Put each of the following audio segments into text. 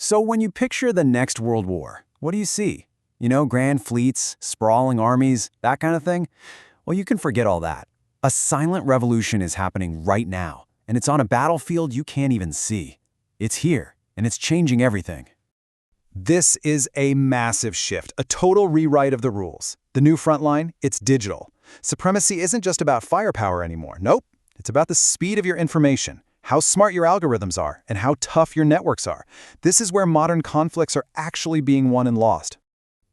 So when you picture the next World War, what do you see? Grand fleets, sprawling armies, that kind of thing? Well, you can forget all that. A silent revolution is happening right now, and it's on a battlefield you can't even see. It's here, and it's changing everything. This is a massive shift, a total rewrite of the rules. The new frontline, it's digital. Supremacy isn't just about firepower anymore. Nope, it's about the speed of your information, how smart your algorithms are, and how tough your networks are. This is where modern conflicts are actually being won and lost.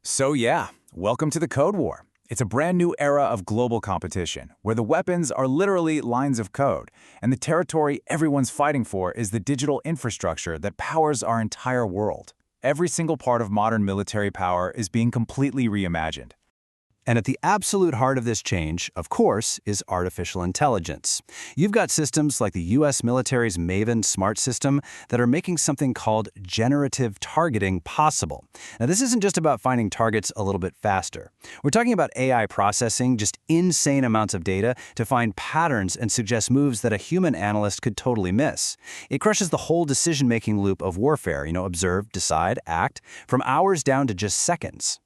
So yeah, welcome to the Code War. It's a brand new era of global competition, where the weapons are literally lines of code, and the territory everyone's fighting for is the digital infrastructure that powers our entire world. Every single part of modern military power is being completely reimagined. And at the absolute heart of this change, of course, is artificial intelligence. You've got systems like the U.S. military's Maven smart system that are making something called generative targeting possible. Now, this isn't just about finding targets a little bit faster. We're talking about AI processing just insane amounts of data to find patterns and suggest moves that a human analyst could totally miss. It crushes the whole decision-making loop of warfare, observe, decide, act, from hours down to just seconds.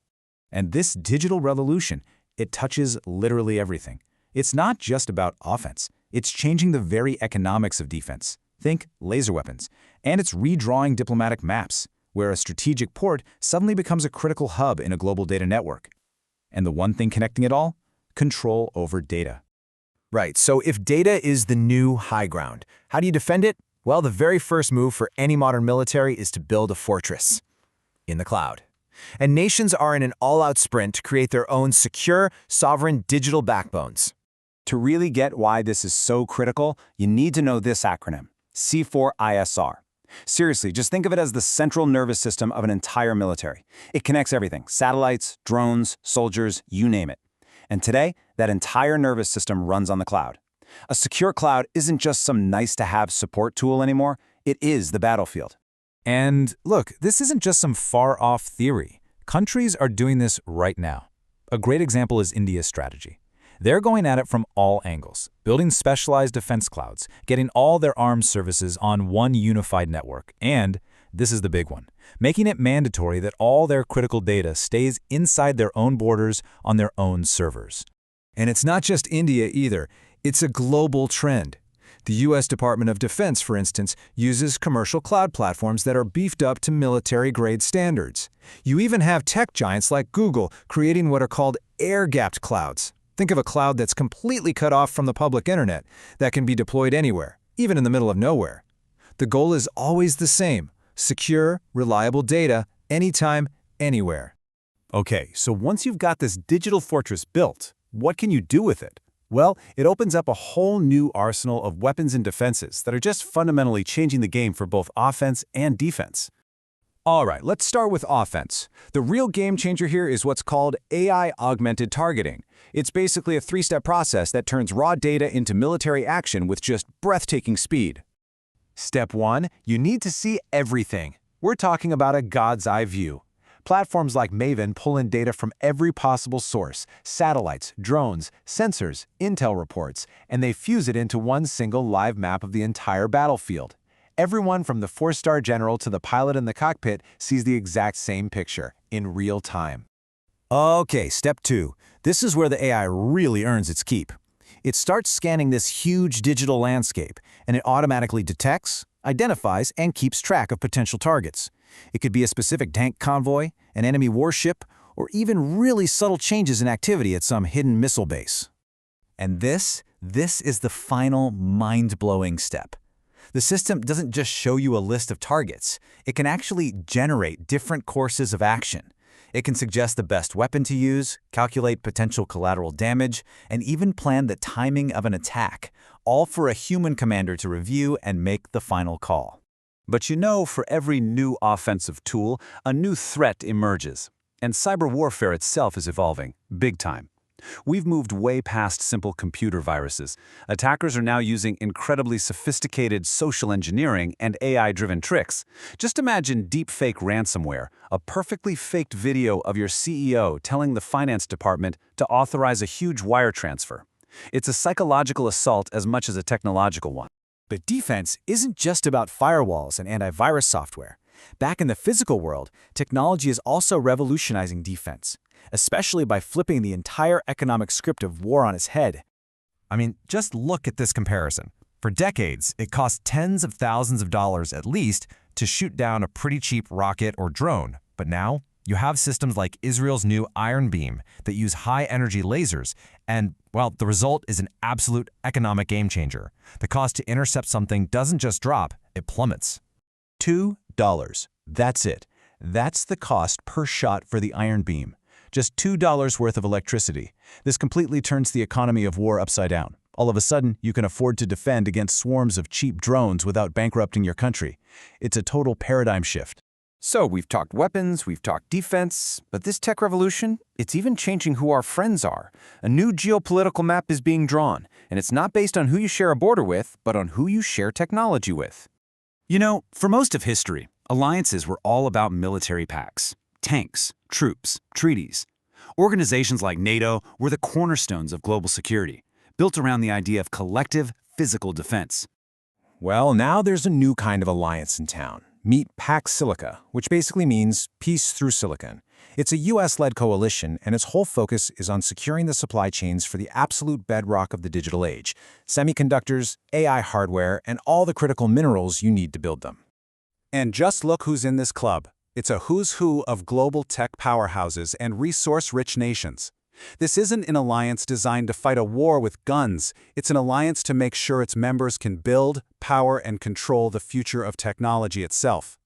And this digital revolution, it touches literally everything. It's not just about offense. It's changing the very economics of defense. Think laser weapons. And it's redrawing diplomatic maps, where a strategic port suddenly becomes a critical hub in a global data network. And the one thing connecting it all? Control over data. Right, so if data is the new high ground, how do you defend it? Well, the very first move for any modern military is to build a fortress in the cloud. And nations are in an all-out sprint to create their own secure, sovereign digital backbones. To really get why this is so critical, you need to know this acronym, C4ISR. Seriously, just think of it as the central nervous system of an entire military. It connects everything, satellites, drones, soldiers, you name it. And today, that entire nervous system runs on the cloud. A secure cloud isn't just some nice-to-have support tool anymore, it is the battlefield. And look, this isn't just some far-off theory. Countries are doing this right now. A great example is India's strategy. They're going at it from all angles, building specialized defense clouds, getting all their armed services on one unified network, and, this is the big one, making it mandatory that all their critical data stays inside their own borders on their own servers. And it's not just India either. It's a global trend. The U.S. Department of Defense, for instance, uses commercial cloud platforms that are beefed up to military-grade standards. You even have tech giants like Google creating what are called air-gapped clouds. Think of a cloud that's completely cut off from the public internet, that can be deployed anywhere, even in the middle of nowhere. The goal is always the same: secure, reliable data, anytime, anywhere. Okay, so once you've got this digital fortress built, what can you do with it? Well, it opens up a whole new arsenal of weapons and defenses that are just fundamentally changing the game for both offense and defense. All right, let's start with offense. The real game changer here is what's called AI-augmented targeting. It's basically a three-step process that turns raw data into military action with just breathtaking speed. Step 1, you need to see everything. We're talking about a God's eye view. Platforms like Maven pull in data from every possible source, satellites, drones, sensors, intel reports, and they fuse it into one single live map of the entire battlefield. Everyone from the 4-star general to the pilot in the cockpit sees the exact same picture, in real time. Okay, step 2. This is where the AI really earns its keep. It starts scanning this huge digital landscape, and it automatically detects, identifies, and keeps track of potential targets. It could be a specific tank convoy, an enemy warship, or even really subtle changes in activity at some hidden missile base. And this is the final mind-blowing step. The system doesn't just show you a list of targets. It can actually generate different courses of action. It can suggest the best weapon to use, calculate potential collateral damage, and even plan the timing of an attack, all for a human commander to review and make the final call. But for every new offensive tool, a new threat emerges. And cyber warfare itself is evolving, big time. We've moved way past simple computer viruses. Attackers are now using incredibly sophisticated social engineering and AI-driven tricks. Just imagine deepfake ransomware, a perfectly faked video of your CEO telling the finance department to authorize a huge wire transfer. It's a psychological assault as much as a technological one. But defense isn't just about firewalls and antivirus software. Back in the physical world, technology is also revolutionizing defense, especially by flipping the entire economic script of war on its head. I mean, just look at this comparison. For decades, it cost tens of thousands of dollars at least to shoot down a pretty cheap rocket or drone. But now, you have systems like Israel's new Iron Beam that use high-energy lasers, and, well, the result is an absolute economic game-changer. The cost to intercept something doesn't just drop, it plummets. $2. That's it. That's the cost per shot for the Iron Beam. Just $2 worth of electricity. This completely turns the economy of war upside down. All of a sudden, you can afford to defend against swarms of cheap drones without bankrupting your country. It's a total paradigm shift. So we've talked weapons, we've talked defense, but this tech revolution, it's even changing who our friends are. A new geopolitical map is being drawn, and it's not based on who you share a border with, but on who you share technology with. You know, for most of history, alliances were all about military pacts, tanks, troops, treaties. Organizations like NATO were the cornerstones of global security, built around the idea of collective physical defense. Well, now there's a new kind of alliance in town. Meet Pax Silica, which basically means peace through silicon. It's a US-led coalition, and its whole focus is on securing the supply chains for the absolute bedrock of the digital age: semiconductors, AI hardware, and all the critical minerals you need to build them. And just look who's in this club. It's a who's who of global tech powerhouses and resource-rich nations. This isn't an alliance designed to fight a war with guns. It's an alliance to make sure its members can build, power, and control the future of technology itself.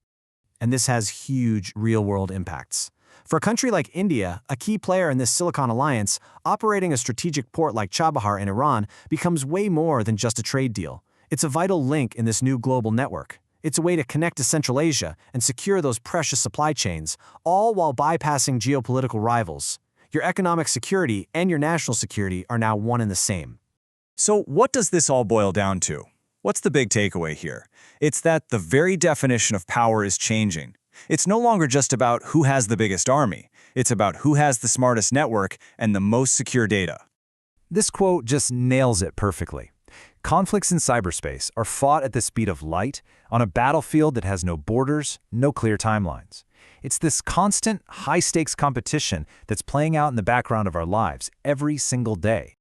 And this has huge real-world impacts. For a country like India, a key player in this Silicon Alliance, operating a strategic port like Chabahar in Iran becomes way more than just a trade deal. It's a vital link in this new global network. It's a way to connect to Central Asia and secure those precious supply chains, all while bypassing geopolitical rivals. Your economic security and your national security are now one and the same. So what does this all boil down to? What's the big takeaway here? It's that the very definition of power is changing. It's no longer just about who has the biggest army. It's about who has the smartest network and the most secure data. This quote just nails it perfectly. Conflicts in cyberspace are fought at the speed of light on a battlefield that has no borders, no clear timelines. It's this constant, high-stakes competition that's playing out in the background of our lives every single day.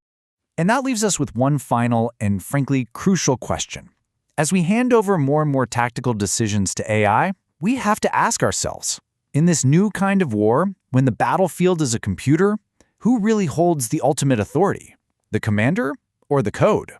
And that leaves us with one final and, frankly, crucial question. As we hand over more and more tactical decisions to AI, we have to ask ourselves, in this new kind of war, when the battlefield is a computer, who really holds the ultimate authority? The commander or the code?